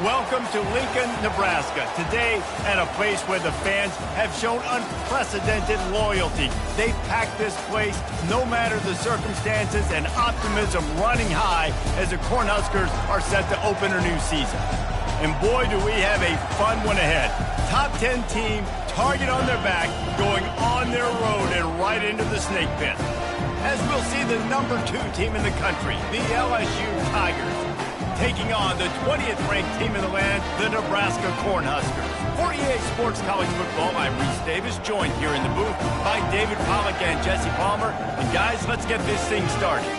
Welcome to Lincoln, Nebraska. Today, at a place where the fans have shown unprecedented loyalty. They've packed this place no matter the circumstances, and optimism running high as the Cornhuskers are set to open a new season. And boy, do we have a fun one ahead. Top 10 team, target on their back, going on their road and right into the snake pit. As we'll see the number 2 team in the country, the LSU Tigers, taking on the 20th ranked team in the land, the Nebraska Cornhuskers. For EA Sports College Football, I'm Reese Davis, joined here in the booth by David Pollack and Jesse Palmer. And guys, let's get this thing started.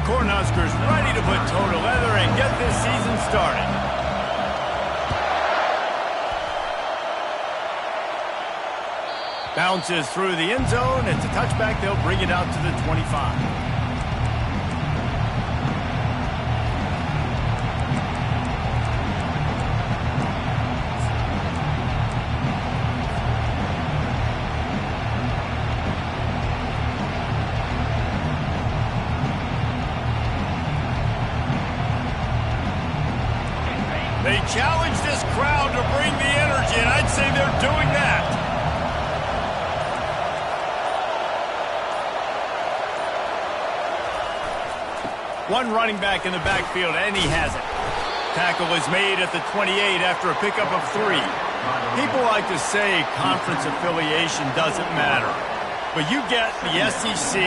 Cornhuskers ready to put toe to leather and get this season started. Bounces through the end zone. It's a touchback. They'll bring it out to the 25. They challenge this crowd to bring the energy, and I'd say they're doing that. One running back in the backfield, and he has it. Tackle is made at the 28 after a pickup of 3. People like to say conference affiliation doesn't matter. But you get the SEC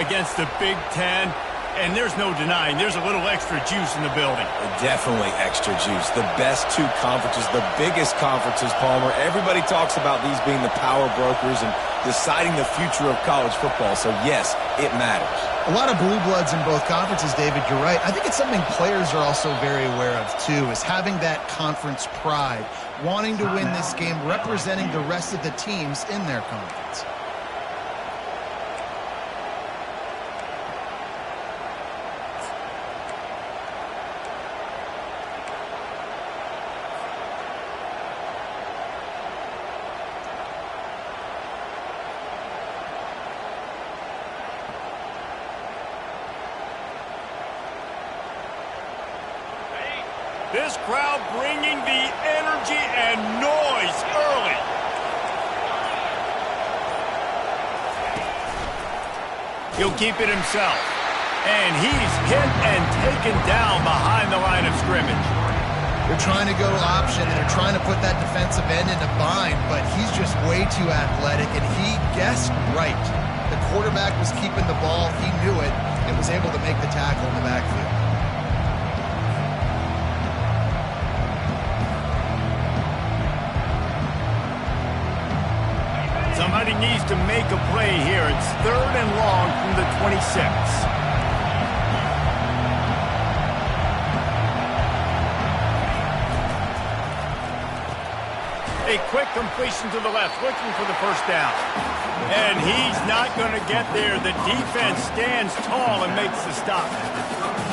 against the Big Ten, and there's no denying there's a little extra juice in the building. Definitely extra juice. The best 2 conferences, the biggest conferences, Palmer. Everybody talks about these being the power brokers and deciding the future of college football. So, yes, it matters. A lot of blue bloods in both conferences, David. You're right. I think it's something players are also very aware of, too, is having that conference pride, wanting to win this game, representing the rest of the teams in their conference. This crowd bringing the energy and noise early. He'll keep it himself. And he's hit and taken down behind the line of scrimmage. They're trying to go option, and they're trying to put that defensive end in a bind, but he's just way too athletic, and he guessed right. The quarterback was keeping the ball. He knew it and was able to make the tackle in the backfield. Somebody needs to make a play here. It's 3rd and long from the 26. A quick completion to the left, looking for the first down. And he's not going to get there. The defense stands tall and makes the stop.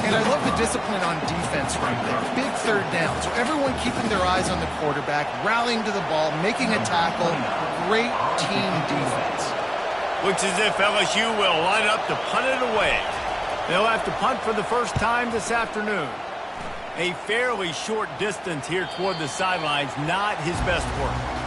And I love the discipline on defense right there. Big 3rd down. So everyone keeping their eyes on the quarterback, rallying to the ball, making a tackle. Great team defense. Looks as if LSU will line up to punt it away. They'll have to punt for the first time this afternoon. A fairly short distance here toward the sidelines, not his best work.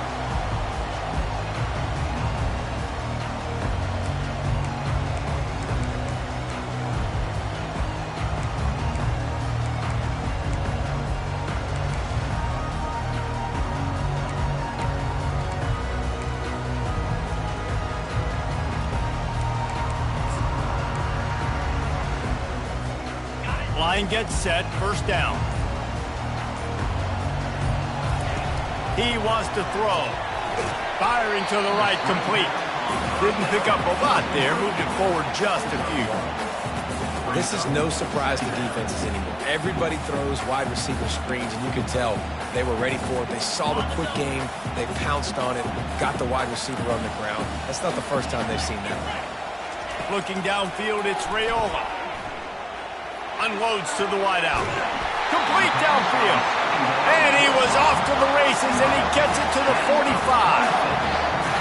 Line gets set, first down. He wants to throw. Firing to the right, complete. Didn't pick up a lot there, moved it forward just a few. This is no surprise to defenses anymore. Everybody throws wide receiver screens, and you can tell they were ready for it. They saw the quick game. They pounced on it, got the wide receiver on the ground. That's not the first time they've seen that. Looking downfield, it's Raiola. Unloads to the wideout. Complete downfield. And he was off to the races, and he gets it to the 45.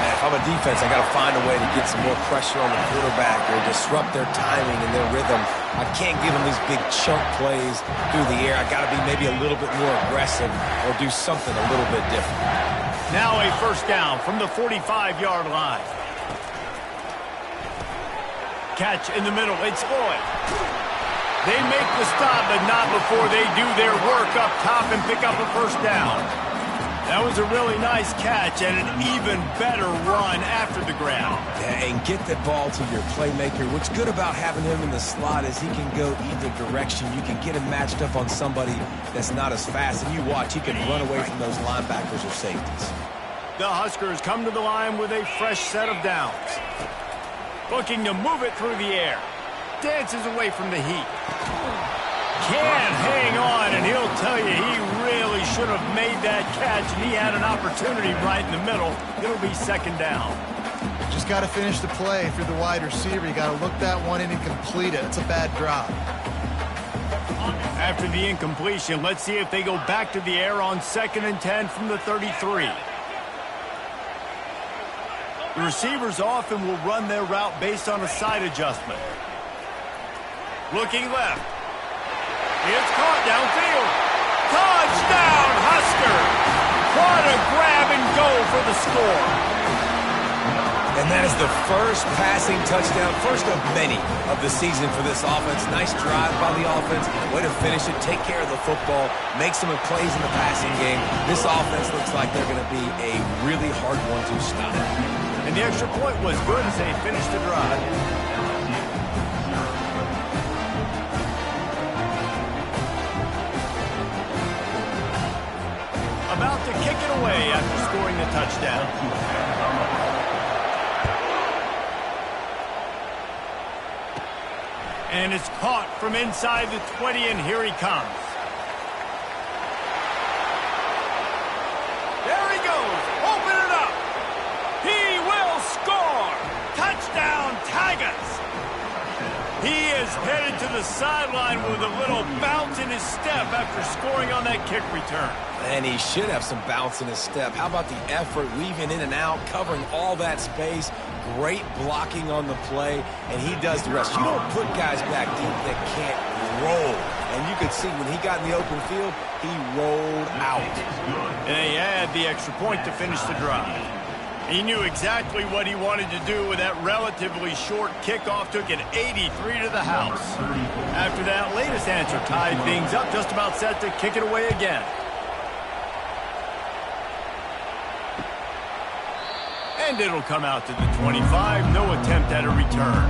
If I'm a defense, I got to find a way to get some more pressure on the quarterback or disrupt their timing and their rhythm. I can't give them these big chunk plays through the air. I got to be maybe a little bit more aggressive or do something a little bit different. Now a first down from the 45-yard line. Catch in the middle. It's Lloyd. They make the stop, but not before they do their work up top and pick up a first down. That was a really nice catch and an even better run after the ground. Yeah, and get the ball to your playmaker. What's good about having him in the slot is he can go either direction. You can get him matched up on somebody that's not as fast, and you watch, he can run away from those linebackers or safeties. The Huskers come to the line with a fresh set of downs. Looking to move it through the air. Dances away from the heat. Can't hang on, and he'll tell you he really should have made that catch, and he had an opportunity right in the middle. It'll be second down. Just got to finish the play through the wide receiver. You got to look that one in and complete it. It's a bad drop. After the incompletion, let's see if they go back to the air on 2nd and 10 from the 33. The receivers often will run their route based on a side adjustment. Looking left. It's caught downfield. Touchdown, Husker! What a grab and go for the score. And that is the first passing touchdown, first of many of the season for this offense. Nice drive by the offense. Way to finish it, take care of the football, make some plays in the passing game. This offense looks like they're going to be a really hard one to stop. And the extra point was good as they finished the drive. About to kick it away after scoring the touchdown. And it's caught from inside the 20, and here he comes. There he goes. Open it up. He will score. Touchdown, Tigers. He is headed to the sideline with a little bounce in his step after scoring on that kick return. And he should have some bounce in his step. How about the effort, weaving in and out, covering all that space. Great blocking on the play, and he does the rest. You don't put guys back deep that can't roll. And you could see when he got in the open field, he rolled out. And they had the extra point to finish the drive. He knew exactly what he wanted to do with that relatively short kickoff. Took it 83 to the house. After that latest answer tied things up, just about set to kick it away again. And it'll come out to the 25. No attempt at a return.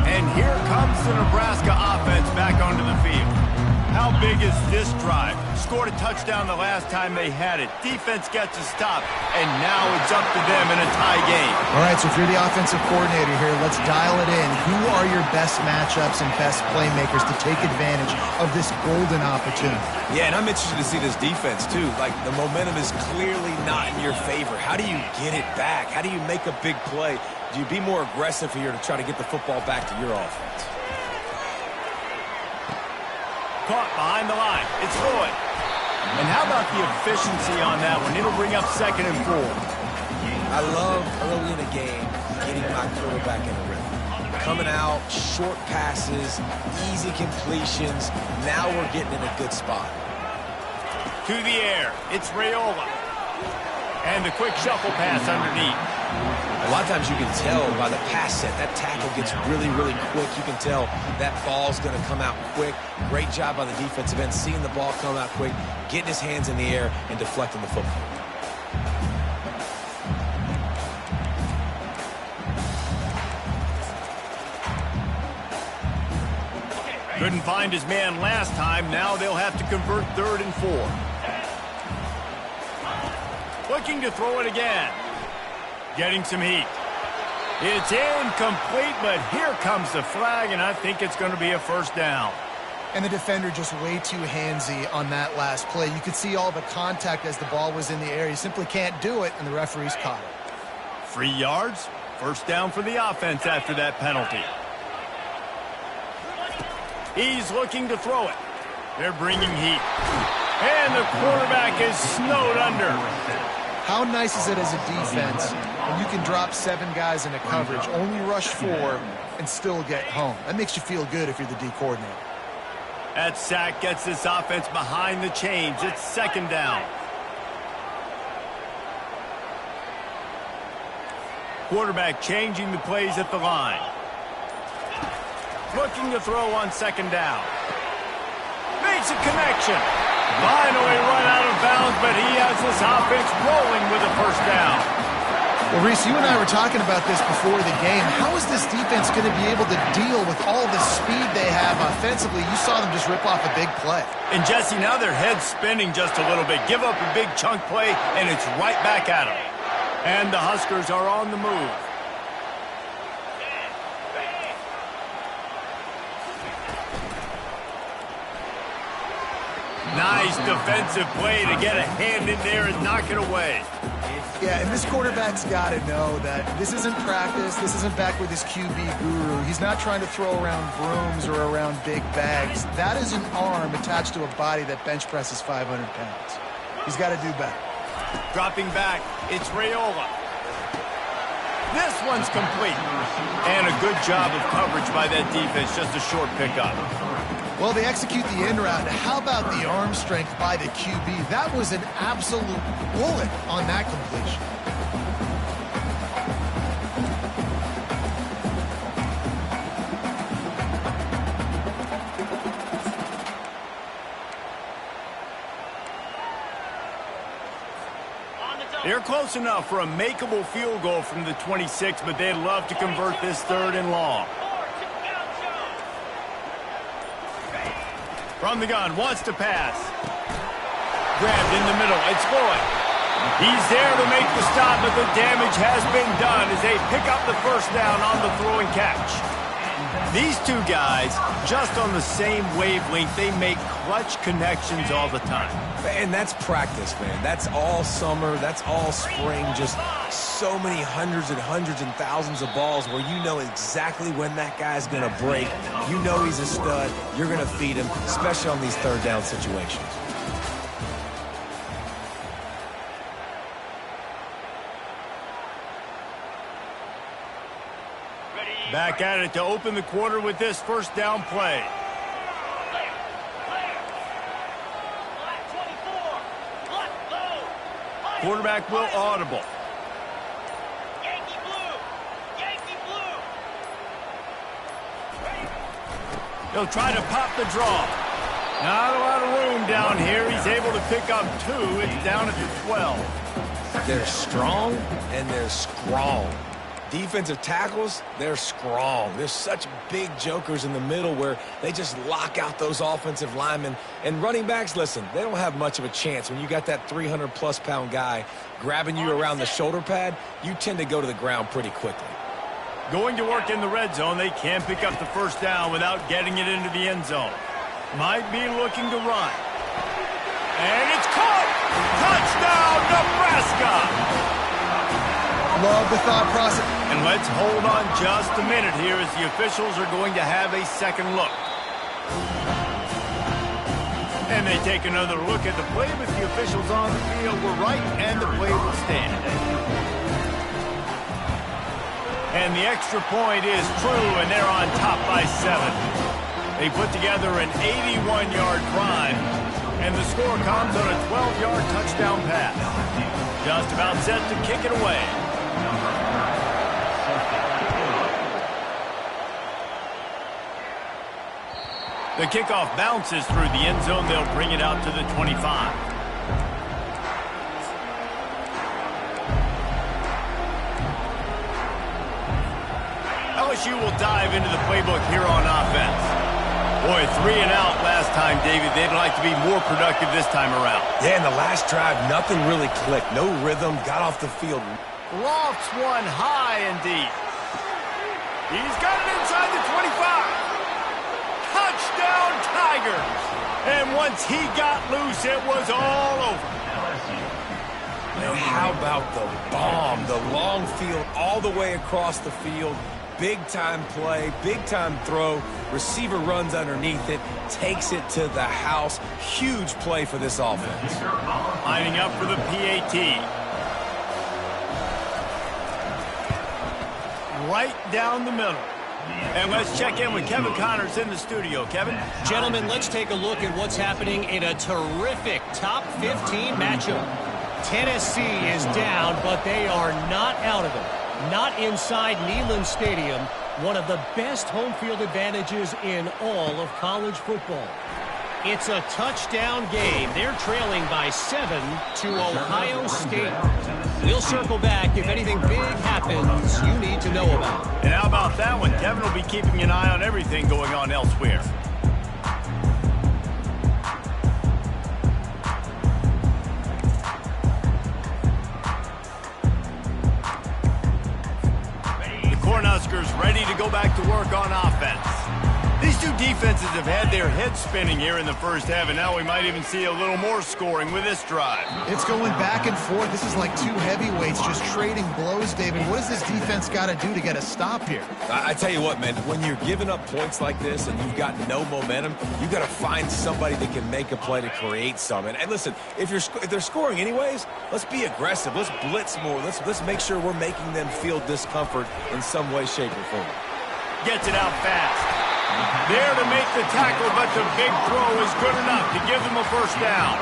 And here comes the Nebraska offense back onto the field. How big is this drive? Scored a touchdown the last time they had it. Defense gets a stop, and now it's up to them in a tie game. All right, so if you're the offensive coordinator here, let's dial it in. Who are your best matchups and best playmakers to take advantage of this golden opportunity? Yeah, and I'm interested to see this defense, too. Like, the momentum is clearly not in your favor. How do you get it back? How do you make a big play? Do you be more aggressive here to try to get the football back to your offense? Caught behind the line. It's Floyd. And how about the efficiency on that one? It'll bring up 2nd and 4. I love early in the game getting my quarterback in a rhythm. Coming out, short passes, easy completions. Now we're getting in a good spot. To the air. It's Raiola. And the quick shuffle pass underneath. A lot of times you can tell by the pass set, that tackle gets really, really quick. You can tell that ball's going to come out quick. Great job by the defensive end, seeing the ball come out quick, getting his hands in the air, and deflecting the football. Couldn't find his man last time. Now they'll have to convert 3rd and 4. Looking to throw it again. Getting some heat. It's incomplete, but here comes the flag, and I think it's going to be a first down. And the defender just way too handsy on that last play. You could see all the contact as the ball was in the air. He simply can't do it, and the referee's caught it. 3 yards. First down for the offense after that penalty. He's looking to throw it. They're bringing heat. And the quarterback is snowed under. How nice is it as a defense when you can drop 7 guys into coverage, only rush 4, and still get home? That makes you feel good if you're the D coordinator. That sack gets this offense behind the chains. It's 2nd down. Quarterback changing the plays at the line. Looking to throw on 2nd down. Makes a connection. Finally run out of bounds, but he has this offense rolling with a first down. Well, Reese, you and I were talking about this before the game. How is this defense going to be able to deal with all the speed they have offensively? You saw them just rip off a big play. And, Jesse, now their head's spinning just a little bit. Give up a big chunk play, and it's right back at them. And the Huskers are on the move. Nice defensive play to get a hand in there and knock it away. Yeah, and this quarterback's got to know that this isn't practice. This isn't back with his QB guru. He's not trying to throw around brooms or around big bags. That is an arm attached to a body that bench presses 500 pounds. He's got to do better. Dropping back, it's Raiola. This one's complete. And a good job of coverage by that defense, just a short pickup. Well, they execute the in route. How about the arm strength by the QB? That was an absolute bullet on that completion. They're close enough for a makeable field goal from the 26, but they'd love to convert this 3rd and long. From the gun, wants to pass. Grabbed in the middle, it's Lloyd. He's there to make the stop, but the damage has been done as they pick up the first down on the throw and catch. These two guys, just on the same wavelength, they make clutch connections all the time. And that's practice, man. That's all summer. That's all spring. Just so many hundreds and hundreds and thousands of balls where you know exactly when that guy's going to break. You know he's a stud. You're going to feed him, especially on these 3rd down situations. Back at it to open the quarter with this first down play. Quarterback will audible. He'll try to pop the draw. Not a lot of room down here. He's able to pick up 2. It's down at the 12. They're strong and they're strong. Defensive tackles, they're strong. There's such big jokers in the middle where they just lock out those offensive linemen. And running backs, listen, they don't have much of a chance. When you got that 300-plus pound guy grabbing you around the shoulder pad, you tend to go to the ground pretty quickly. Going to work in the red zone. They can't pick up the first down without getting it into the end zone. Might be looking to run. And it's caught! Touchdown, Nebraska! Love the thought process. And let's hold on just a minute here as the officials are going to have a second look. And they take another look at the play, but the officials on the field were right, and the play will stand. And the extra point is true, and they're on top by 7. They put together an 81-yard drive, and the score comes on a 12-yard touchdown pass. Just about set to kick it away. The kickoff bounces through the end zone. They'll bring it out to the 25. LSU will dive into the playbook here on offense. Boy, 3 and out last time, David. They'd like to be more productive this time around. Yeah, in the last drive, nothing really clicked. No rhythm, got off the field. Lofts one high and deep. He's got it inside the 25. Touchdown, Tigers. And once he got loose, it was all over. Now, how about the bomb? The long field all the way across the field. Big-time play, big-time throw. Receiver runs underneath it, takes it to the house. Huge play for this offense. Lining up for the PAT. Right down the middle. And let's check in with Kevin Connors in the studio. Kevin? Gentlemen, let's take a look at what's happening in a terrific top 15 matchup. Tennessee is down, but they are not out of it. Not inside Neyland Stadium, one of the best home field advantages in all of college football. It's a touchdown game. They're trailing by 7 to Ohio State. We'll circle back if anything big happens you need to know about. And how about that one? Kevin will be keeping an eye on everything going on elsewhere. Cornhuskers ready to go back to work on offense. These two defenses have had their heads spinning here in the first half, and now we might even see a little more scoring with this drive. It's going back and forth. This is like two heavyweights just trading blows, David. What does this defense got to do to get a stop here? I tell you what, man, when you're giving up points like this and you've got no momentum, you got to find somebody that can make a play to create some. And listen, if they're scoring anyways, let's be aggressive. Let's blitz more. Let's make sure we're making them feel discomfort in some way, shape, or form. Gets it out fast. There to make the tackle, but the big throw is good enough to give them a first down.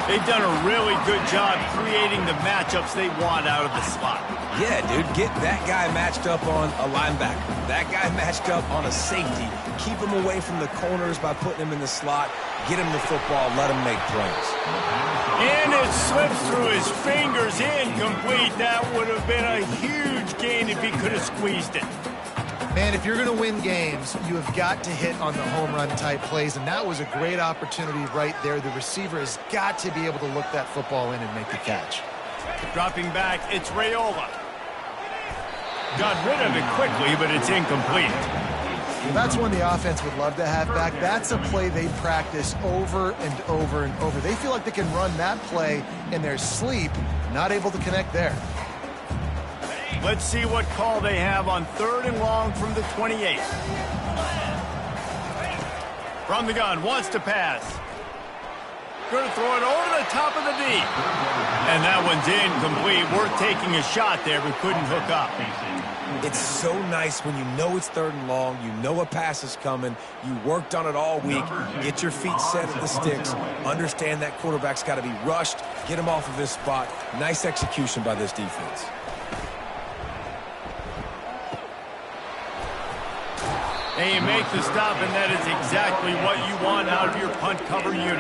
They've done a really good job creating the matchups they want out of the slot. Yeah, dude, get that guy matched up on a linebacker. That guy matched up on a safety. Keep him away from the corners by putting him in the slot. Get him the football. Let him make plays. And it slips through his fingers, incomplete. That would have been a huge gain if he could have squeezed it. Man, if you're going to win games, you have got to hit on the home run type plays, and that was a great opportunity right there. The receiver has got to be able to look that football in and make the catch. Dropping back, it's Raiola. Got rid of it quickly, but it's incomplete. Well, that's one the offense would love to have back. That's a play they practice over and over and over. They feel like they can run that play in their sleep, not able to connect there. Let's see what call they have on 3rd and long from the 28. From the gun, wants to pass. Going to throw it over the top of the D. And that one's incomplete. Worth taking a shot there, but couldn't hook up. It's so nice when you know it's 3rd and long, you know a pass is coming, you worked on it all week, get your feet set at the sticks, understand that quarterback's got to be rushed, get him off of this spot. Nice execution by this defense. And you make the stop, and that is exactly what you want out of your punt cover unit.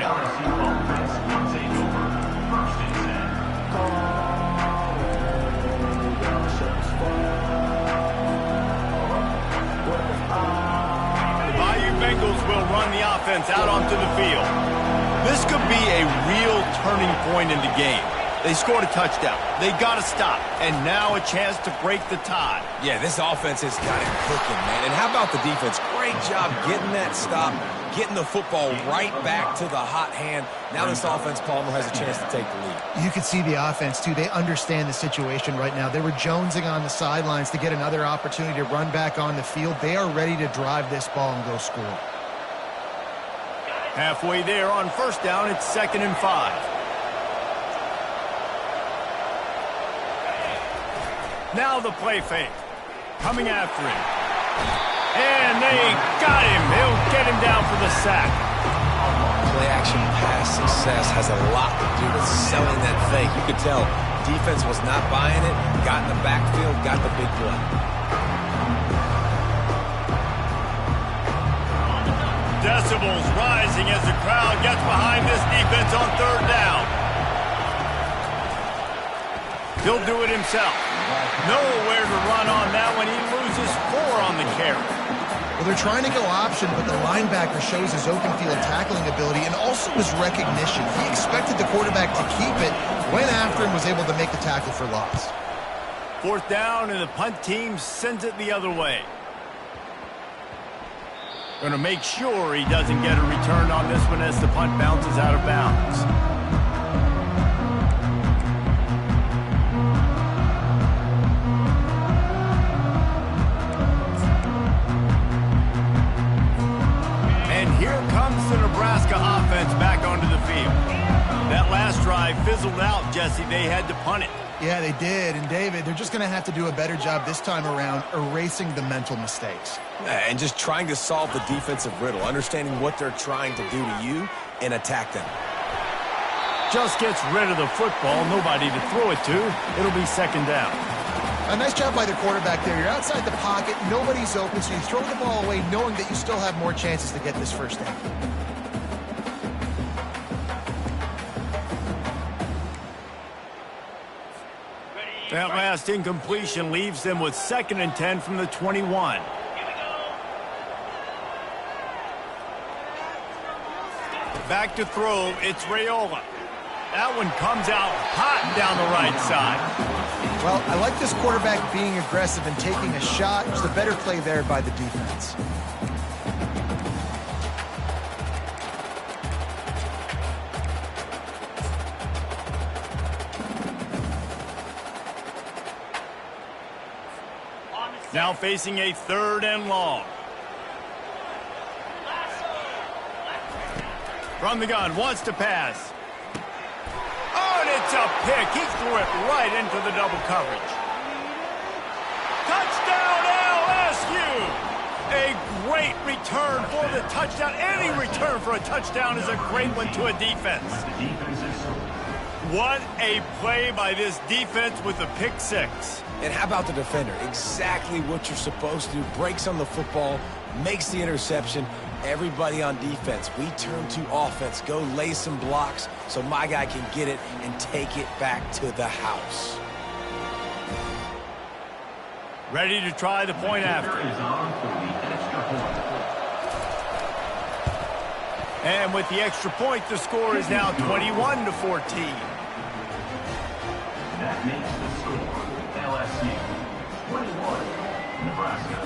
The Bayou Bengals will run the offense out onto the field. This could be a real turning point in the game. They scored a touchdown. They got to stop. And now a chance to break the tie. Yeah, this offense has got it cooking, man. And how about the defense? Great job getting that stop, getting the football right back to the hot hand. Now this offense, Palmer, has a chance to take the lead. You can see the offense, too. They understand the situation right now. They were jonesing on the sidelines to get another opportunity to run back on the field. They are ready to drive this ball and go score. Halfway there on 1st down, it's 2nd and 5. Now the play fake. Coming after him. And they got him. They'll get him down for the sack. Play action pass success has a lot to do with selling that fake. You could tell defense was not buying it, got in the backfield, got the big play. Decibels rising as the crowd gets behind this defense on 3rd down. He'll do it himself. Nowhere to run on that one. He loses 4 on the carry. Well, they're trying to go option, but the linebacker shows his open field tackling ability and also his recognition. He expected the quarterback to keep it, went after him, was able to make the tackle for loss. 4th down, and the punt team sends it the other way. Going to make sure he doesn't get a return on this one as the punt bounces out of bounds. And here comes the Nebraska offense back onto the field. That last drive fizzled out, Jesse. They had to punt it. Yeah, they did. And, David, they're just going to have to do a better job this time around erasing the mental mistakes. And just trying to solve the defensive riddle, understanding what they're trying to do to you and attack them. Just gets rid of the football, nobody to throw it to. It'll be 2nd down. A nice job by the quarterback there. You're outside the pocket, nobody's open, so you throw the ball away knowing that you still have more chances to get this 1st down. That last incompletion leaves them with 2nd and 10 from the 21. Back to throw, it's Raiola. That one comes out hot down the right side. Well, I like this quarterback being aggressive and taking a shot. It's the better play there by the defense. Now facing a 3rd and long. From the gun, wants to pass. Oh, and it's a pick. He threw it right into the double coverage. Touchdown, LSU! A great return for the touchdown. Any return for a touchdown is a great one to a defense. What a play by this defense with the pick 6. And how about the defender? Exactly what you're supposed to do. Breaks on the football, makes the interception. Everybody on defense, we turn to offense. Go lay some blocks so my guy can get it and take it back to the house. Ready to try the point after. And with the extra point, the score is now 21-14. That makes the score LSU 21, Nebraska.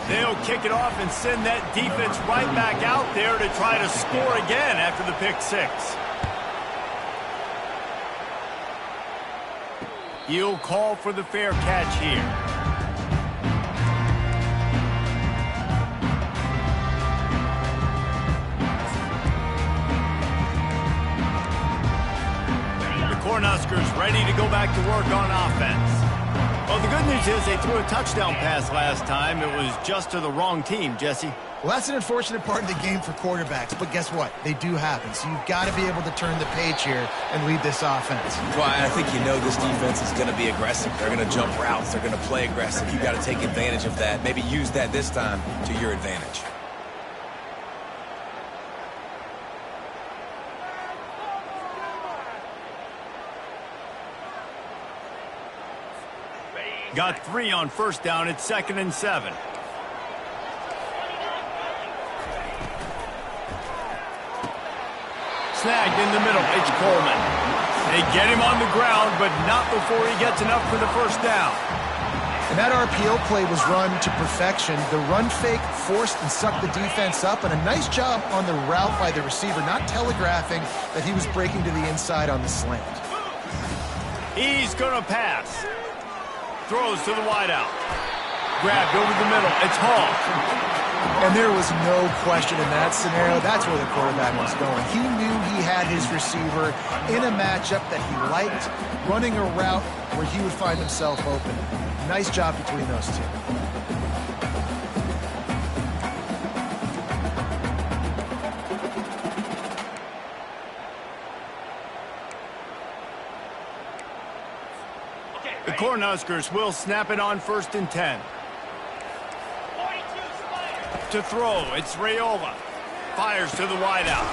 They'll kick it off and send that defense right back out there to try to score again after the pick 6. He'll call for the fair catch here. The Cornhuskers ready to go back to work on offense. Well, the good news is they threw a touchdown pass last time. It was just to the wrong team, Jesse. Well, that's an unfortunate part of the game for quarterbacks, but guess what? They do happen, so you've got to be able to turn the page here and lead this offense. Well, I think you know this defense is going to be aggressive. They're going to jump routes. They're going to play aggressive. You've got to take advantage of that. Maybe use that this time to your advantage. Got 3 on 1st down. It's 2nd and 7. Snagged in the middle. It's Coleman. They get him on the ground, but not before he gets enough for the 1st down. And that RPO play was run to perfection. The run fake forced and sucked the defense up, and a nice job on the route by the receiver, not telegraphing that he was breaking to the inside on the slant. He's going to pass. Throws to the wideout. Grabbed over the middle. It's Hall. And there was no question in that scenario. That's where the quarterback was going. He knew he had his receiver in a matchup that he liked, running a route where he would find himself open. Nice job between those two. The Cornhuskers will snap it on 1st and 10. To throw, it's Raiola. Fires to the wideout.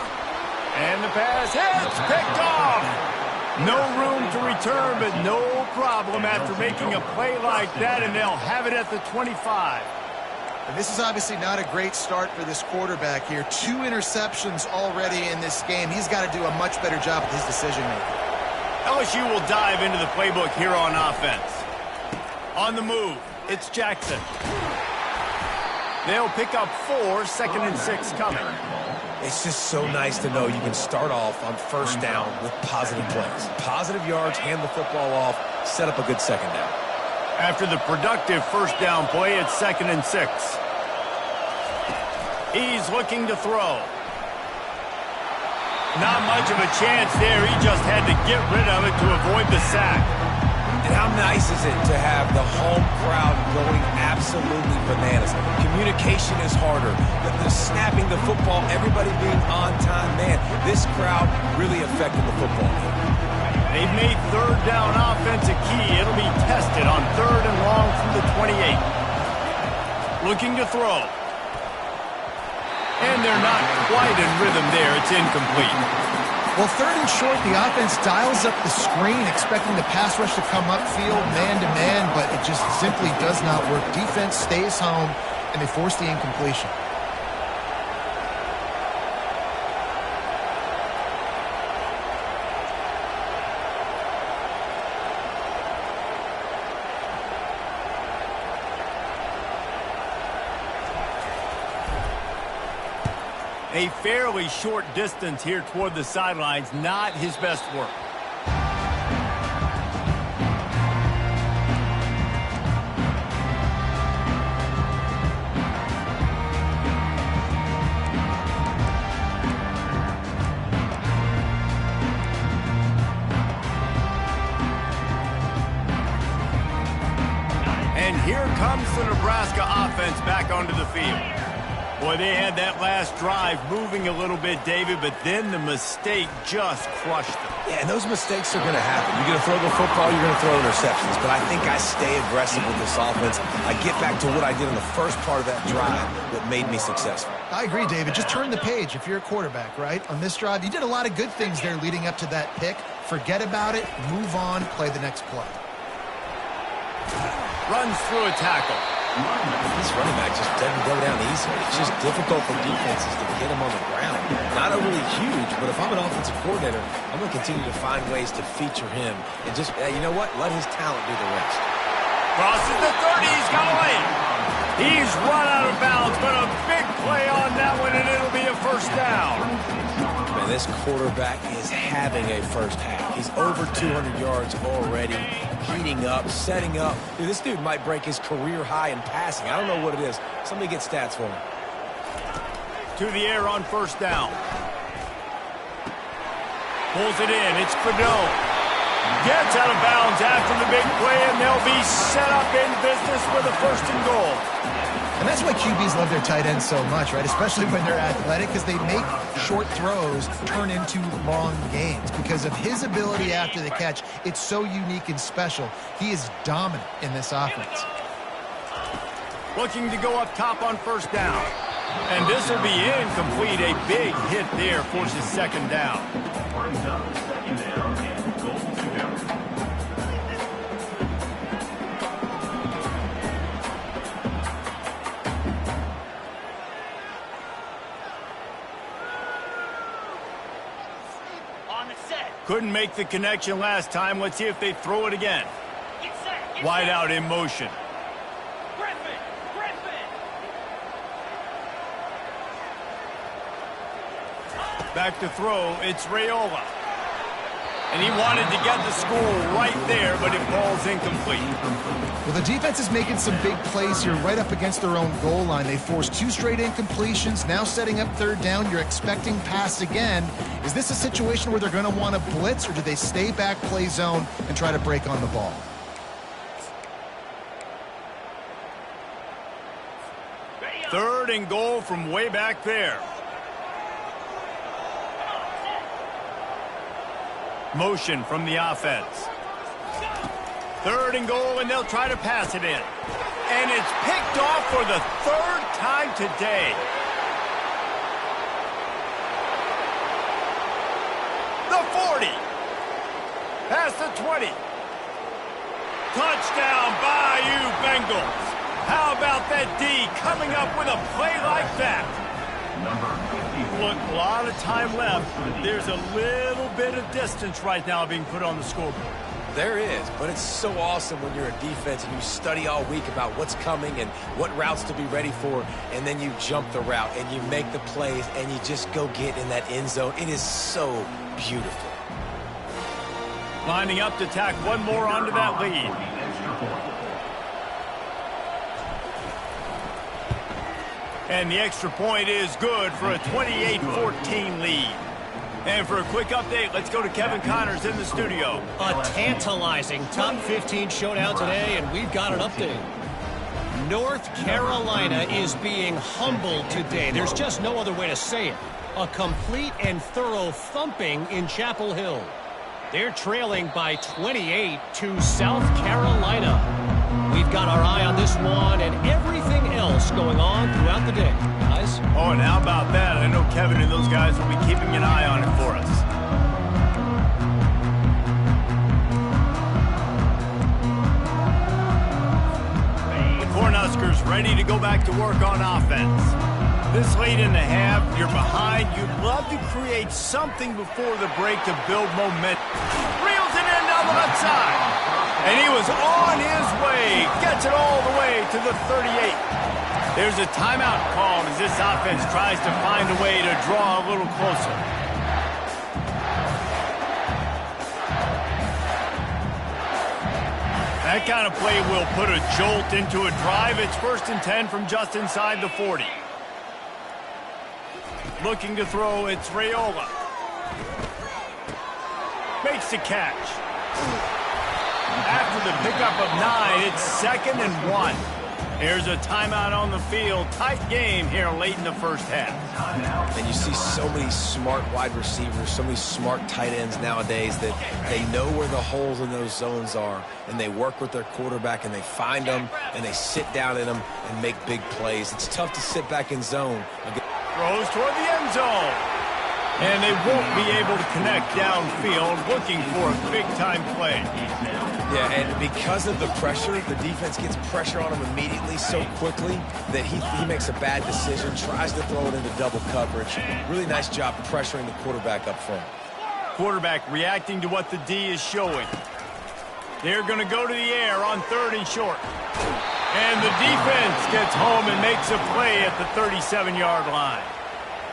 And the pass hits, picked off. No room to return, but no problem after making a play like that, and they'll have it at the 25. And this is obviously not a great start for this quarterback here. 2 interceptions already in this game. He's got to do a much better job with his decision-making. LSU will dive into the playbook here on offense. On the move, it's Jackson. They'll pick up 4, 2nd and 6 coming. It's just so nice to know you can start off on first down with positive plays. Positive yards, hand the football off, set up a good second down. After the productive first down play, it's 2nd and 6. He's looking to throw. Not much of a chance there. He just had to get rid of it to avoid the sack. And how nice is it to have the home crowd going absolutely bananas? Communication is harder. The snapping the football, everybody being on time. Man, this crowd really affected the football game. They've made third down offense a key. It'll be tested on 3rd and long from the 28. Looking to throw. And they're not quite in rhythm there. It's incomplete. Well, 3rd and short, the offense dials up the screen, expecting the pass rush to come upfield, man-to-man, but it just simply does not work. Defense stays home, and they force the incompletion. A fairly short distance here toward the sidelines, not his best work. And here comes the Nebraska offense back onto the field. Boy, they had that last drive moving a little bit, David, but then the mistake just crushed them. Yeah, and those mistakes are going to happen. You're going to throw the football, you're going to throw interceptions. But I think I stay aggressive with this offense. I get back to what I did in the first part of that drive that made me successful. I agree, David. Just turn the page if you're a quarterback, right? On this drive, you did a lot of good things there leading up to that pick. Forget about it, move on, play the next play. Runs through a tackle. This running back just doesn't go down easy. It's just difficult for defenses to get him on the ground. Not overly huge, but if I'm an offensive coordinator, I'm going to continue to find ways to feature him and just, you know what, let his talent do the rest. Crosses the 30, he's got a lane. He's run out of bounds, but a big play on that one, and it'll be a first down. Man, this quarterback is having a first half. He's over 200 yards already, heating up, setting up. Dude, this dude might break his career high in passing. I don't know what it is. Somebody get stats for him. To the air on first down. Pulls it in. It's Credone. Gets out of bounds after the big play, and they'll be set up in business with a 1st and goal. And that's why QBs love their tight ends so much, right? Especially when they're athletic, because they make short throws turn into long gains. Because of his ability after the catch, it's so unique and special. He is dominant in this offense. Looking to go up top on first down. And this will be incomplete. A big hit there forces 2nd down. Brings up the 2nd down and goal to go. Couldn't make the connection last time. Let's see if they throw it again. Wide out in motion. Back to throw. It's Raiola. And he wanted to get the score right there, but it falls incomplete. Well, the defense is making some big plays here right up against their own goal line. They forced 2 straight incompletions, now setting up 3rd down. You're expecting pass again. Is this a situation where they're going to want to blitz, or do they stay back, play zone, and try to break on the ball? Third and goal from way back there. Motion from the offense. 3rd and goal, and they'll try to pass it in. And it's picked off for the 3rd time today. The 40. Past the 20. Touchdown, Bayou Bengals. How about that D coming up with a play like that? Look, a lot of time left. There's a little bit of distance right now being put on the scoreboard. There is, but it's so awesome when you're a defense and you study all week about what's coming and what routes to be ready for, and then you jump the route and you make the plays and you just go get in that end zone. It is so beautiful. Lining up to tack one more onto that lead. And the extra point is good for a 28-14 lead. And for a quick update, let's go to Kevin Connors in the studio. A tantalizing top 15 showdown today, and we've got an update. North Carolina is being humbled today. There's just no other way to say it. A complete and thorough thumping in Chapel Hill. They're trailing by 28 to South Carolina. We've got our eye on this one and everything else going on throughout the day. Guys? Oh, and how about that? I know Kevin and those guys will be keeping an eye on it for us. The Cornhuskers ready to go back to work on offense. This late in the half, you're behind. You'd love to create something before the break to build momentum. Reels it in down the left side. And he was on his way. Gets it all the way to the 38. There's a timeout called as this offense tries to find a way to draw a little closer. That kind of play will put a jolt into a drive. It's 1st and 10 from just inside the 40. Looking to throw, it's Raiola. Makes the catch. After the pickup of 9, it's 2nd and 1. Here's a timeout on the field. Tight game here late in the first half. And you see so many smart wide receivers, so many smart tight ends nowadays that they know where the holes in those zones are, and they work with their quarterback, and they find them, and they sit down in them and make big plays. It's tough to sit back in zone. Throws toward the end zone. And they won't be able to connect downfield, looking for a big-time play. Yeah, and because of the pressure, the defense gets pressure on him immediately so quickly that he makes a bad decision, tries to throw it into double coverage. Really nice job pressuring the quarterback up front. Quarterback reacting to what the D is showing. They're going to go to the air on 3rd and short. And the defense gets home and makes a play at the 37-yard line.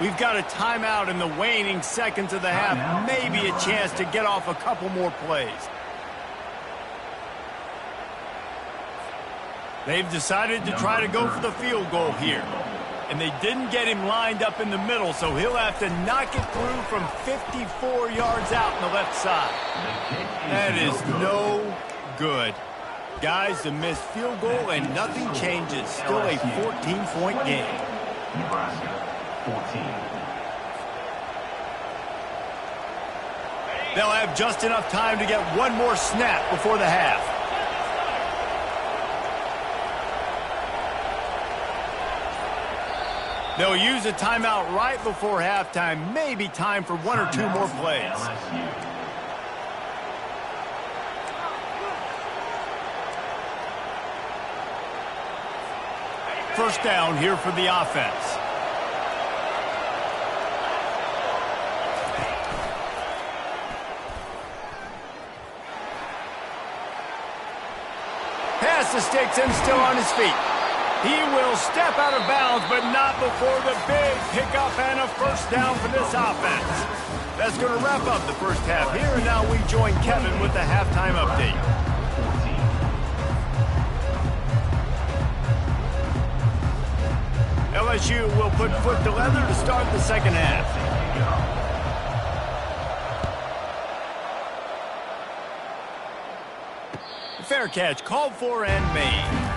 We've got a timeout in the waning seconds of the half. Maybe a chance to get off a couple more plays. They've decided to try to go for the field goal here. And they didn't get him lined up in the middle, so he'll have to knock it through from 54 yards out on the left side. That is no good. Guys, the missed field goal and nothing changes. Still a 14-point game. Nebraska, 14. They'll have just enough time to get one more snap before the half. They'll use a timeout right before halftime. Maybe time for one or two more plays. First down here for the offense. Pass the sticks and still on his feet. He will step out of bounds, but not before the big pickup and a first down for this offense. That's going to wrap up the first half here, and now we join Kevin with the halftime update. LSU will put foot to leather to start the second half. Fair catch called for and made.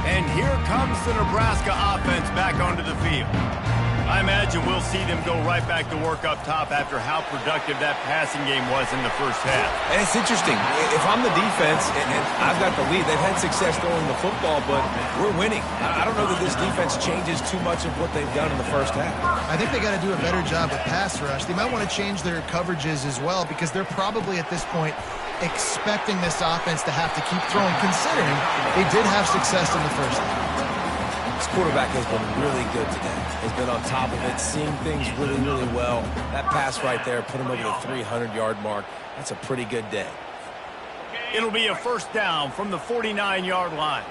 And here comes the Nebraska offense back onto the field. I imagine we'll see them go right back to work up top after how productive that passing game was in the first half. And it's interesting. If I'm the defense and I've got the lead, they've had success throwing the football, but we're winning. I don't know that this defense changes too much of what they've done in the first half. I think they got to do a better job with pass rush. They might want to change their coverages as well because they're probably at this point expecting this offense to have to keep throwing, considering they did have success in the first half. This quarterback has been really good today. He's been on top of it, seeing things really, really well. That pass right there put him over the 300-yard mark. That's a pretty good day. It'll be a first down from the 49-yard line.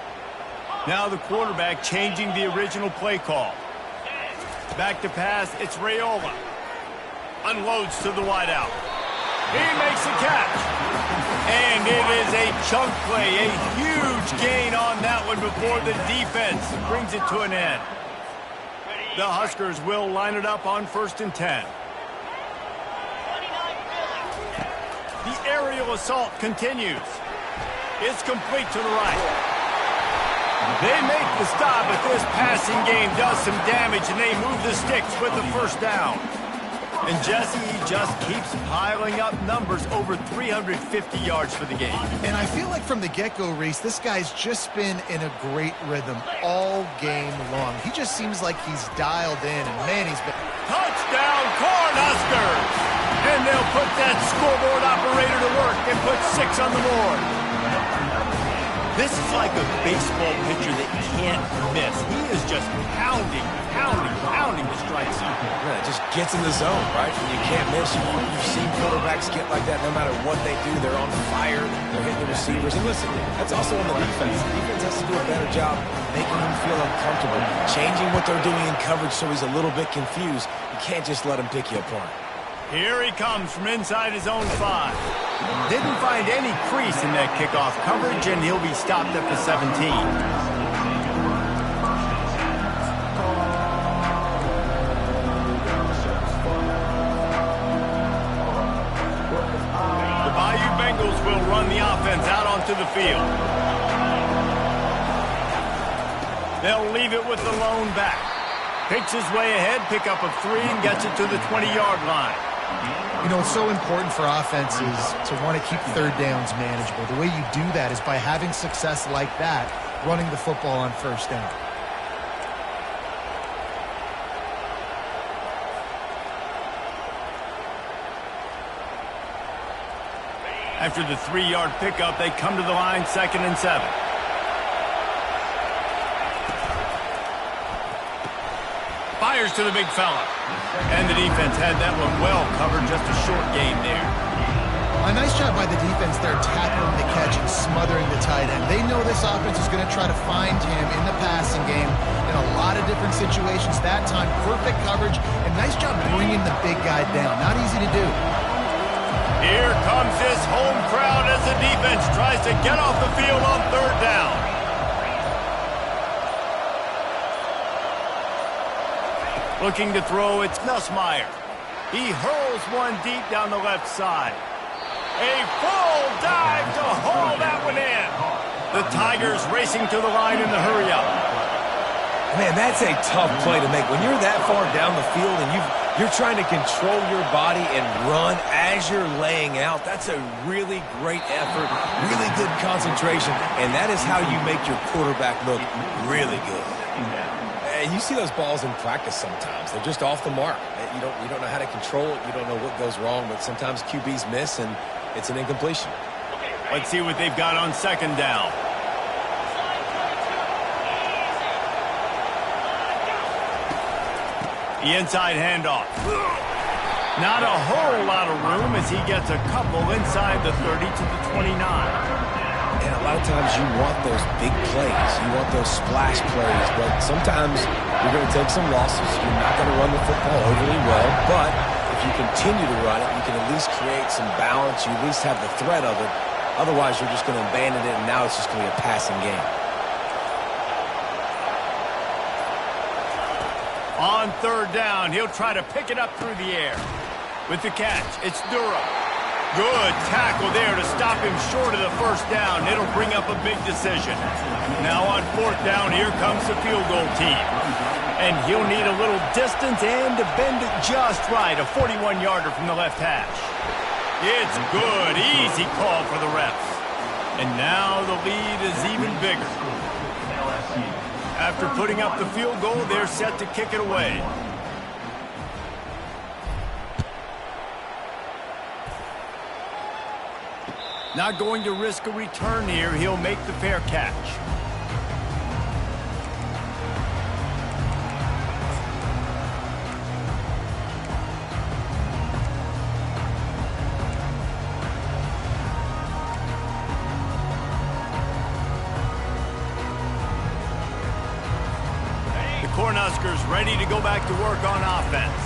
Now the quarterback changing the original play call. Back to pass, it's Raiola. Unloads to the wideout. He makes the catch. And it is a chunk play, a huge gain on that one before the defense brings it to an end. The Huskers will line it up on 1st and 10. The aerial assault continues. It's complete to the right. They make the stop, but this passing game does some damage, and they move the sticks with the first down. And Jesse just keeps piling up numbers, over 350 yards for the game. And I feel like from the get-go, Reese, this guy's just been in a great rhythm all game long. He just seems like he's dialed in, and man, he's been... Touchdown, Cornhuskers! And they'll put that scoreboard operator to work and put 6 on the board. This is like a baseball pitcher that you can't miss. He is just pounding the strike zone. Yeah, it just gets in the zone, right? You can't miss. You've seen quarterbacks get like that no matter what they do. They're on fire. They're hitting the receivers. And listen, that's also on the defense. The defense has to do a better job making him feel uncomfortable, changing what they're doing in coverage so he's a little bit confused. You can't just let him pick you apart. Here he comes from inside his own 5. Didn't find any crease in that kickoff coverage, and he'll be stopped at the 17. Will run the offense out onto the field. They'll leave it with the lone back. Picks his way ahead, pick up of 3, and gets it to the 20-yard line. You know, it's so important for offenses to want to keep third downs manageable. The way you do that is by having success like that, running the football on first down. After the 3-yard pickup, they come to the line, 2nd and 7. Fires to the big fella. And the defense had that one well covered, just a short game there. A nice job by the defense there, tackling the catch and smothering the tight end. They know this offense is going to try to find him in the passing game in a lot of different situations. That time, perfect coverage, and nice job bringing the big guy down. Not easy to do. Here comes this home crowd as the defense tries to get off the field on 3rd down. Looking to throw, it's Nussmeier. He hurls one deep down the left side. A full dive to haul that one in. The Tigers racing to the line in the hurry-up. Man, that's a tough play to make. When you're that far down the field and you're trying to control your body and run as you're laying out, that's a really great effort, really good concentration, and that is how you make your quarterback look really good. And you see those balls in practice sometimes. They're just off the mark. You don't know how to control it. You don't know what goes wrong, but sometimes QBs miss, and it's an incompletion. Let's see what they've got on 2nd down. The inside handoff. Not a whole lot of room as he gets a couple inside the 30 to the 29. And a lot of times you want those big plays. You want those splash plays. But sometimes you're going to take some losses. You're not going to run the football overly well. But if you continue to run it, you can at least create some balance. You at least have the threat of it. Otherwise, you're just going to abandon it, and now it's just going to be a passing game. On 3rd down, he'll try to pick it up through the air. With the catch, it's Dura. Good tackle there to stop him short of the first down. It'll bring up a big decision. Now on 4th down, here comes the field goal team. And he'll need a little distance and to bend it just right. A 41-yarder from the left hash. It's good. Easy call for the refs. And now the lead is even bigger. After putting up the field goal, they're set to kick it away. Not going to risk a return here. He'll make the fair catch. Cornhuskers ready to go back to work on offense.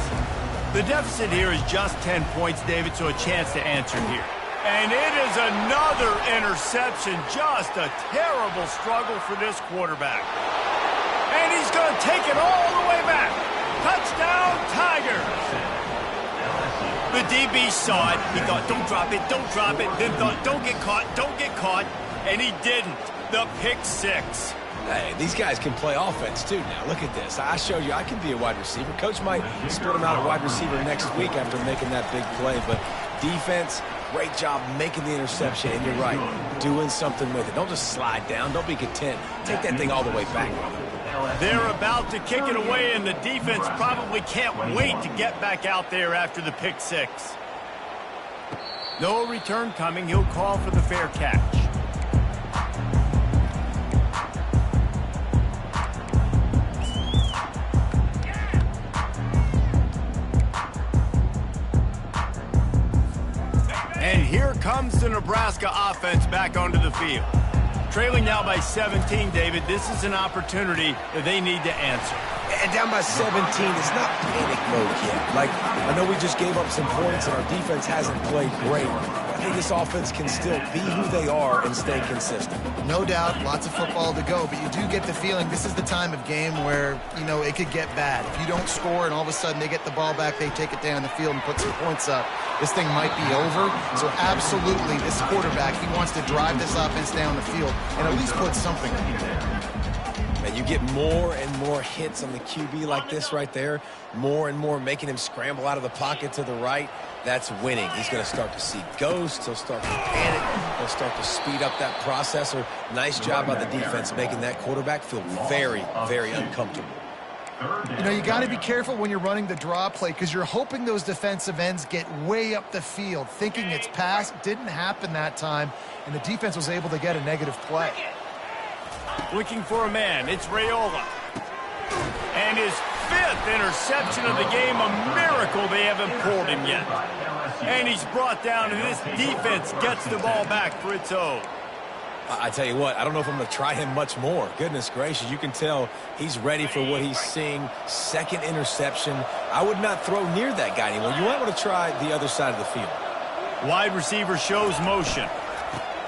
The deficit here is just 10 points, David, so a chance to answer here. And it is another interception. Just a terrible struggle for this quarterback. And he's going to take it all the way back. Touchdown, Tigers. The DB saw it. He thought, don't drop it, don't drop it. Then thought, don't get caught. And he didn't. The pick six. Hey, these guys can play offense, too, now. Look at this. I showed you I can be a wide receiver. Coach might split him out a wide receiver next week after making that big play. But defense, great job making the interception. And you're right, doing something with it. Don't just slide down. Don't be content. Take that thing all the way back. They're about to kick it away, and the defense probably can't wait to get back out there after the pick six. No return coming. He'll call for the fair catch. And here comes the Nebraska offense back onto the field. Trailing now by 17, David, this is an opportunity that they need to answer. And down by 17, it's not panic mode yet. Like, I know we just gave up some points and our defense hasn't played great. I think this offense can still be who they are and stay consistent. No doubt, lots of football to go, but you do get the feeling this is the time of game where, you know, it could get bad. If you don't score and all of a sudden they get the ball back, they take it down the field and put some points up, this thing might be over. So absolutely, this quarterback, he wants to drive this offense down the field and at least put something in there. And you get more and more hits on the QB like this right there, more and more making him scramble out of the pocket to the right. That's winning. He's going to start to see ghosts. He'll start to panic. He'll start to speed up that processor. Nice job by the defense making that quarterback feel very, very uncomfortable. You know, you got to be careful when you're running the draw play because you're hoping those defensive ends get way up the field, thinking it's pass. Didn't happen that time, and the defense was able to get a negative play. Looking for a man, it's Raiola. And his fifth interception of the game, a miracle they haven't pulled him yet. And he's brought down, and this defense gets the ball back for its own. I tell you what, I don't know if I'm going to try him much more. Goodness gracious, you can tell he's ready for what he's seeing. Second interception. I would not throw near that guy anymore. You might want to try the other side of the field. Wide receiver shows motion.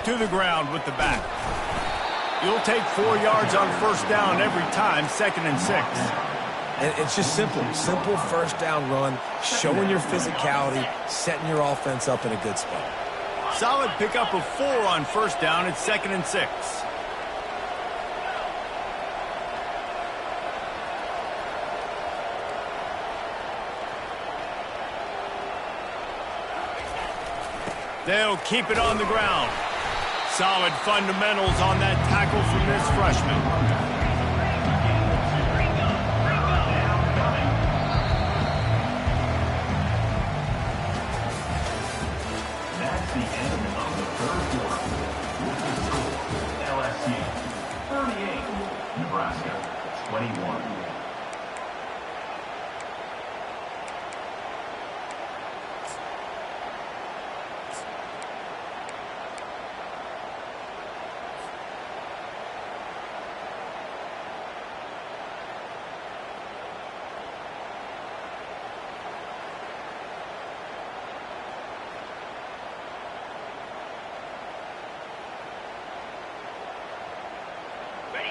To the ground with the back. You'll take 4 yards on first down every time, 2nd and 6. And it's just simple. Simple first down run, showing your physicality, setting your offense up in a good spot. Solid pickup of 4 on first down. It's 2nd and 6. They'll keep it on the ground. Solid fundamentals on that tackle from this freshman. That's the end of the third quarter. With the score, LSU 38, Nebraska 21.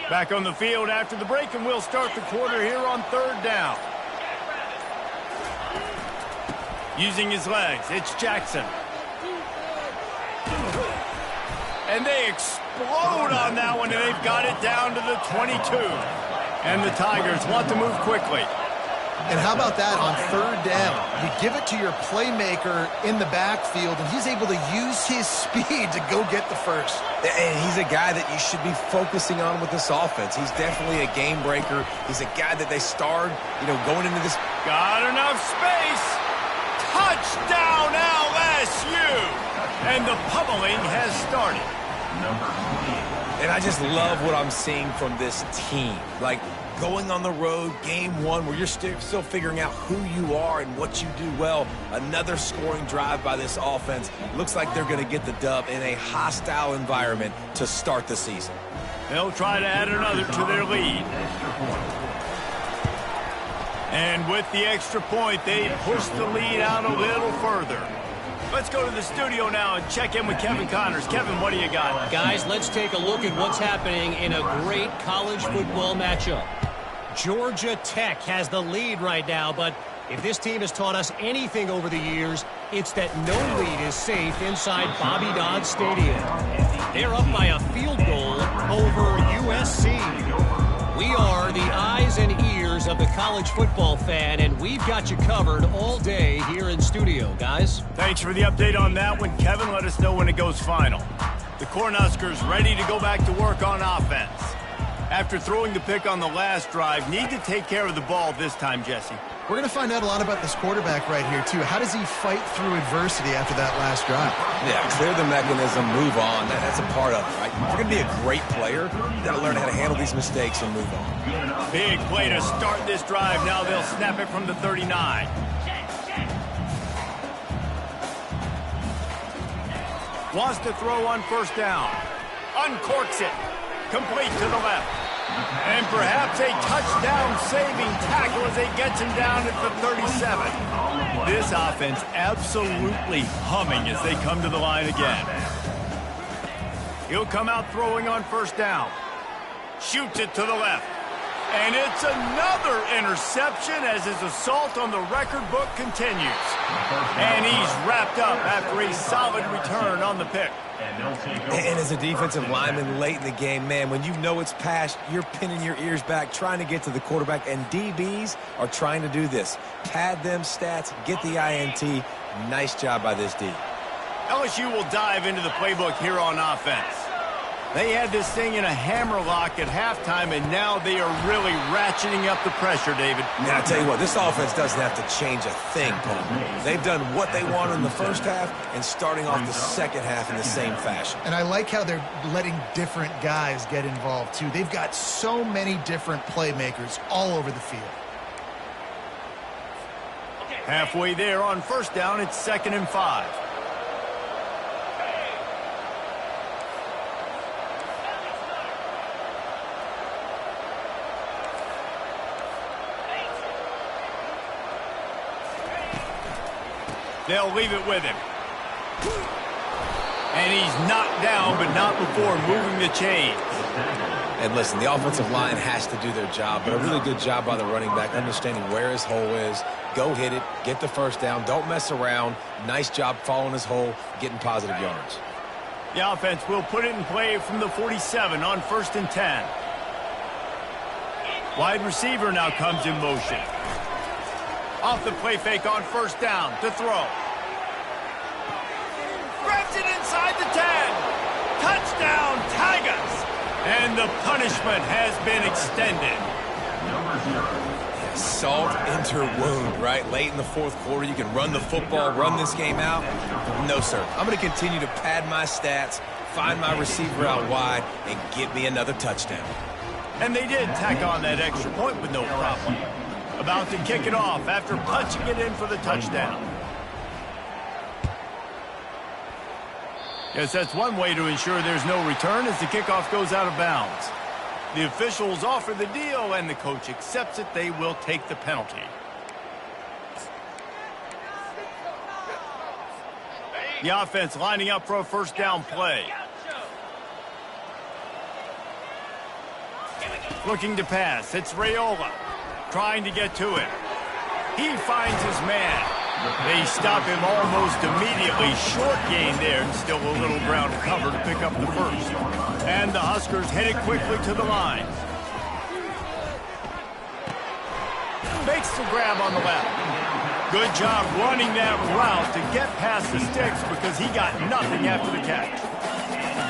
Back on the field after the break, and we'll start the quarter here on 3rd down. Using his legs, it's Jackson. And they explode on that one, and they've got it down to the 22. And the Tigers want to move quickly. And how about that on third down? You give it to your playmaker in the backfield, and he's able to use his speed to go get the first. And he's a guy that you should be focusing on with this offense. He's definitely a game breaker. He's a guy that they starred, going into this. Got enough space. Touchdown LSU. And the pummeling has started. And I just love what I'm seeing from this team. Like, going on the road, game one, where you're still figuring out who you are and what you do well. Another scoring drive by this offense. Looks like they're going to get the dub in a hostile environment to start the season. They'll try to add another to their lead. And with the extra point, they push the lead out a little further. Let's go to the studio now and check in with Kevin Connors. Kevin, what do you got? Guys, let's take a look at what's happening in a great college football matchup. Georgia Tech has the lead right now, but if this team has taught us anything over the years, it's that no lead is safe inside Bobby Dodd Stadium. They're up by a field goal over USC. We are the eyes and ears of the college football fan, and we've got you covered all day here in studio, guys. Thanks for the update on that one, Kevin. Let us know when it goes final. The Cornhuskers ready to go back to work on offense. After throwing the pick on the last drive, need to take care of the ball this time, Jesse. We're going to find out a lot about this quarterback right here, too. How does he fight through adversity after that last drive? Yeah, clear the mechanism, move on. That's a part of it, right? If you're going to be a great player, you got to learn how to handle these mistakes and move on. Big play to start this drive. Now they'll snap it from the 39. Wants to throw on first down. Uncorks it. Complete to the left. And perhaps a touchdown-saving tackle as they gets him down at the 37. This offense absolutely humming as they come to the line again. He'll come out throwing on first down. Shoots it to the left. And it's another interception as his assault on the record book continues. And he's wrapped up after a solid return on the pick. And as a defensive lineman late in the game, man, when you know it's past, you're pinning your ears back, trying to get to the quarterback, and DBs are trying to do this. Pad them stats, get the INT. Nice job by this D. LSU will dive into the playbook here on offense. They had this thing in a hammerlock at halftime, and now they are really ratcheting up the pressure, David. Now, I tell you what, this offense doesn't have to change a thing, Paul. They've done what they wanted in the first half and starting off the second half in the same fashion. And I like how they're letting different guys get involved, too. They've got so many different playmakers all over the field. Halfway there on first down, it's 2nd and 5. They'll leave it with him. And he's knocked down, but not before moving the chains. And listen, the offensive line has to do their job, but a really good job by the running back, understanding where his hole is. Go hit it, get the first down, don't mess around. Nice job following his hole, getting positive yards. The offense will put it in play from the 47 on 1st and 10. Wide receiver now comes in motion. Off the play fake on first down to throw. Grabs it inside the 10. Touchdown, Tigers. And the punishment has been extended. Salt into wound, right? Late in the fourth quarter, you can run the football, run this game out. No, sir. I'm going to continue to pad my stats, find my receiver out wide, and get me another touchdown. And they did tack on that extra point with no problem. About to kick it off after punching it in for the touchdown. Yes, that's one way to ensure there's no return as the kickoff goes out of bounds. The officials offer the deal, and the coach accepts it. They will take the penalty. The offense lining up for a first down play. Looking to pass. It's Raiola. Trying to get to it. He finds his man. They stop him almost immediately. Short gain there, and still a little ground to cover to pick up the first. And the Huskers headed quickly to the line. makes the grab on the left. Good job running that route to get past the sticks because he got nothing after the catch.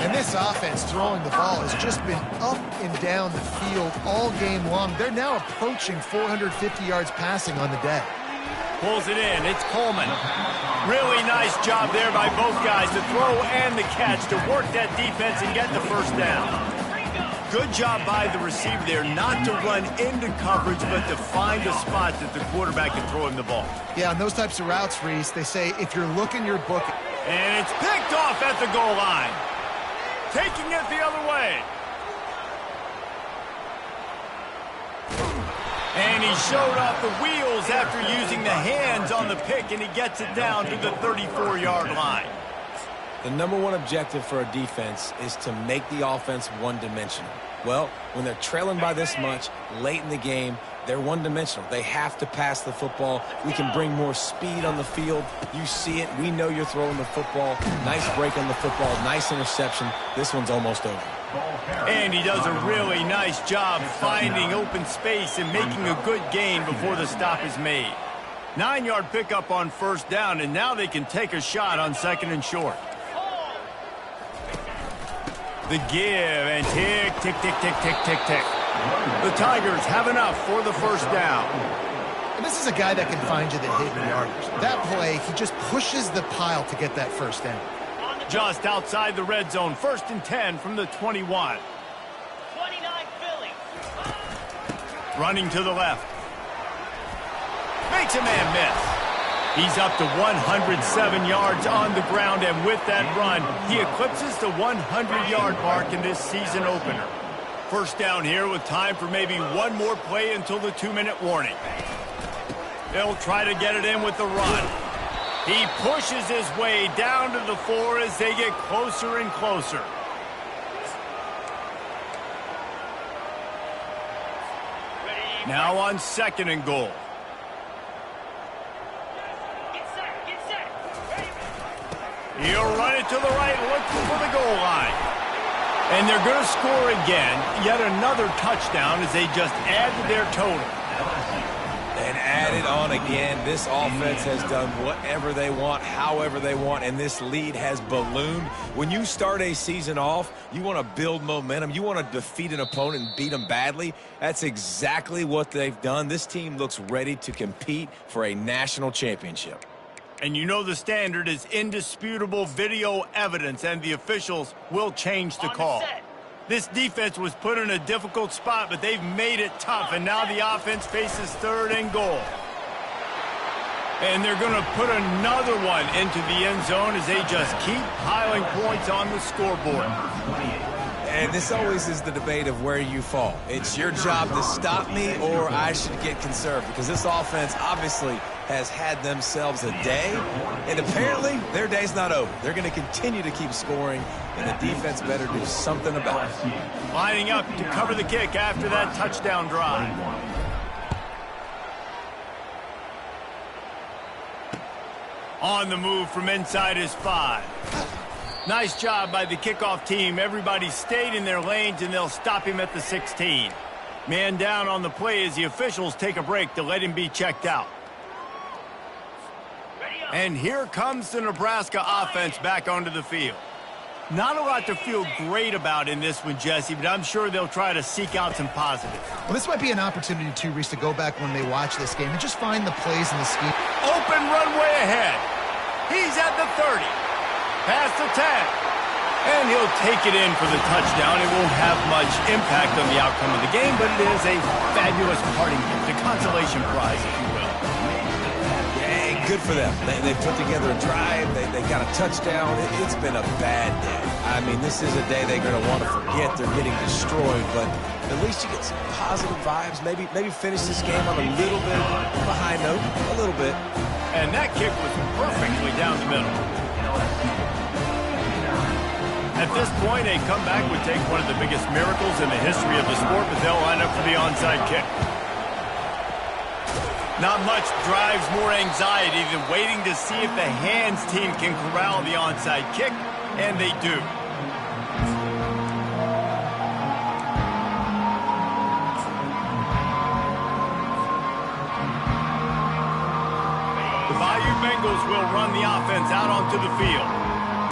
And this offense throwing the ball has just been up and down the field all game long. They're now approaching 450 yards passing on the day. Pulls it in. It's Coleman. Really nice job there by both guys to throw and the catch to work that defense and get the first down. Good job by the receiver there not to run into coverage but to find a spot that the quarterback can throw him the ball. Yeah, on those types of routes, Reese, they say if you're looking your book. And it's picked off at the goal line. Taking it the other way. And he showed off the wheels after using the hands on the pick, and he gets it down to the 34-yard line. The number one objective for a defense is to make the offense one-dimensional. Well, when they're trailing by this much late in the game, they're one-dimensional. They have to pass the football. We can bring more speed on the field. You see it. We know you're throwing the football. Nice break on the football. Nice interception. This one's almost over. And he does a really nice job finding open space and making a good gain before the stop is made. 9-yard pickup on first down, and now they can take a shot on second and short. The give, and tick, tick, tick, tick, tick, tick, tick. The Tigers have enough for the first down. And this is a guy that can find you the hidden yardage. That play, he just pushes the pile to get that first down. Just outside the red zone, 1st and 10 from the 21. 29 Philly. Running to the left. Makes a man miss. He's up to 107 yards on the ground, and with that run, he eclipses the 100-yard mark in this season opener. First down here with time for maybe one more play until the 2-minute warning. They'll try to get it in with the run. He pushes his way down to the 4 as they get closer and closer. Now on 2nd and goal. He'll run it to the right, looking for the goal line. And they're going to score again. Yet another touchdown as they just add to their total. And add it on again. This offense has done whatever they want, however they want, and this lead has ballooned. When you start a season off, you want to build momentum. You want to defeat an opponent and beat them badly. That's exactly what they've done. This team looks ready to compete for a national championship. And you know the standard is indisputable video evidence, and the officials will change the call. This defense was put in a difficult spot, but they've made it tough, and now the offense faces 3rd and goal. And they're going to put another one into the end zone as they just keep piling points on the scoreboard. And this always is the debate of where you fall. It's your job to stop me, or I should get conserved, because this offense obviously has had themselves a day, and apparently their day's not over. They're going to continue to keep scoring, and the defense better do something about it. Lining up to cover the kick after that touchdown drive. On the move from inside his 5. Nice job by the kickoff team. Everybody stayed in their lanes, and they'll stop him at the 16. Man down on the play as the officials take a break to let him be checked out. And here comes the Nebraska offense back onto the field. Not a lot to feel great about in this one, Jesse, but I'm sure they'll try to seek out some positives. Well, this might be an opportunity, too, Reese, to go back when they watch this game and just find the plays in the scheme. Open runway ahead. He's at the 30. Past the 10. And he'll take it in for the touchdown. It won't have much impact on the outcome of the game, but it is a fabulous parting gift, a consolation prize, if you will. Yeah, good for them. They put together a drive. They got a touchdown. It's been a bad day. I mean, this is a day they're going to want to forget. They're getting destroyed, but at least you get some positive vibes. Maybe finish this game on a little bit of a high note, a little bit. And that kick was perfectly down the middle. At this point, a comeback would take one of the biggest miracles in the history of the sport, but they'll line up for the onside kick. Not much drives more anxiety than waiting to see if the hands team can corral the onside kick, and they do. Eagles will run the offense out onto the field.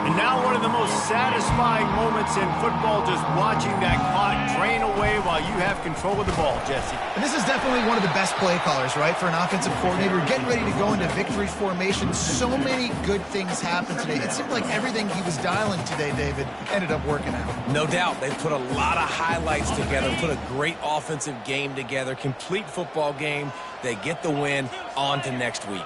And now one of the most satisfying moments in football, just watching that clock drain away while you have control of the ball, Jesse. And this is definitely one of the best play callers, right, for an offensive coordinator. Getting ready to go into victory formation. So many good things happened today. It seemed like everything he was dialing today, David, ended up working out. No doubt. They've put a lot of highlights together, put a great offensive game together, complete football game. They get the win. On to next week.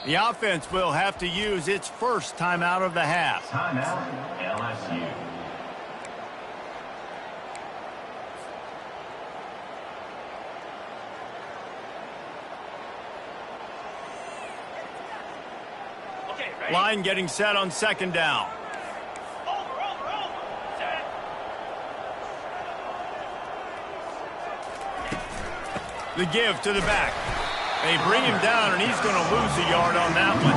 The offense will have to use its first timeout of the half. Timeout, LSU. Line getting set on second down. The give to the back. They bring him down, and he's going to lose a yard on that one.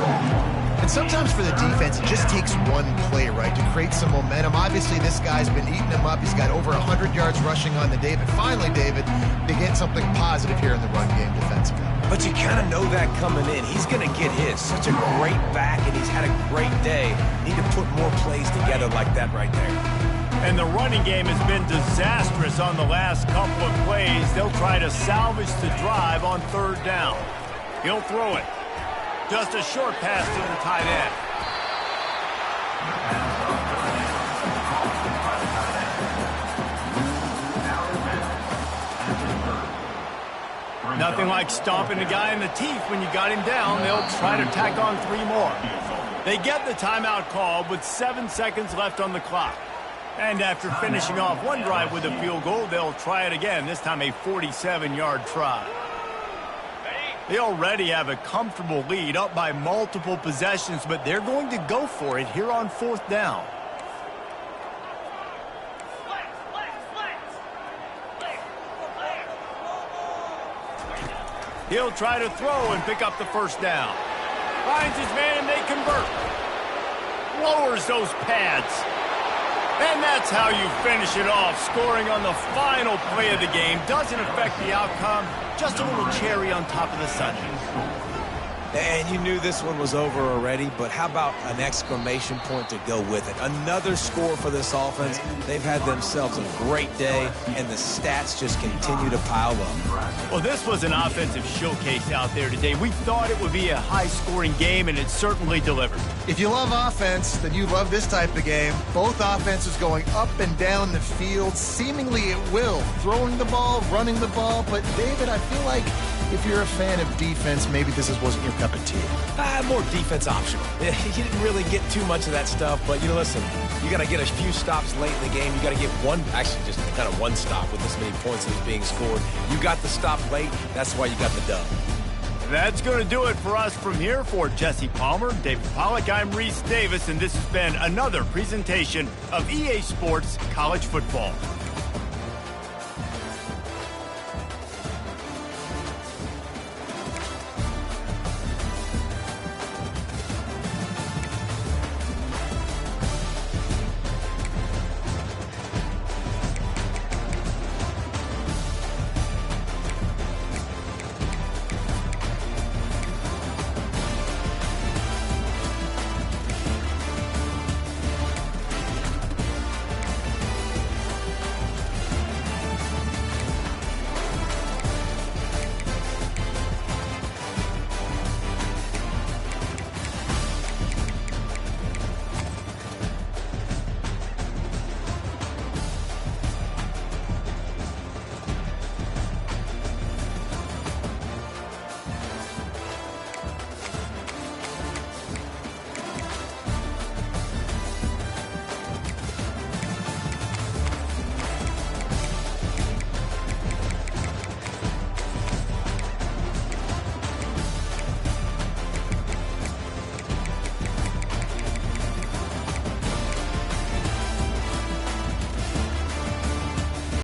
And sometimes for the defense, it just takes one play, right, to create some momentum. Obviously, this guy's been eating him up. He's got over 100 yards rushing on the day. But finally, David, they get something positive here in the run game defensively. But you kind of know that coming in. He's going to get his. Such a great back, and he's had a great day. Need to put more plays together like that right there. And the running game has been disastrous on the last couple of plays. They'll try to salvage the drive on third down. He'll throw it. Just a short pass to the tight end. Nothing like stomping a guy in the teeth when you got him down. They'll try to tack on 3 more. They get the timeout called with 7 seconds left on the clock. And after finishing off one drive with a field goal, they'll try it again, this time a 47-yard try. They already have a comfortable lead, up by multiple possessions, but they're going to go for it here on fourth down. He'll try to throw and pick up the first down. Finds his man and they convert. Lowers those pads. And that's how you finish it off, scoring on the final play of the game. Doesn't affect the outcome, just a little cherry on top of the sundae. And you knew this one was over already, but how about an exclamation point to go with it? Another score for this offense. They've had themselves a great day, and the stats just continue to pile up. Well, this was an offensive showcase out there today. We thought it would be a high-scoring game, and it certainly delivered. If you love offense, then you love this type of game. Both offenses going up and down the field, seemingly at will. Throwing the ball, running the ball. But, David, I feel like if you're a fan of defense, maybe this wasn't your cup of tea. More defense optional. You didn't really get too much of that stuff, but, listen, you got to get a few stops late in the game. You got to get just kind of one stop with this many points that is being scored. You got the stop late. That's why you got the dub. That's going to do it for us from here. For Jesse Palmer, David Pollack, I'm Reese Davis, and this has been another presentation of EA Sports College Football.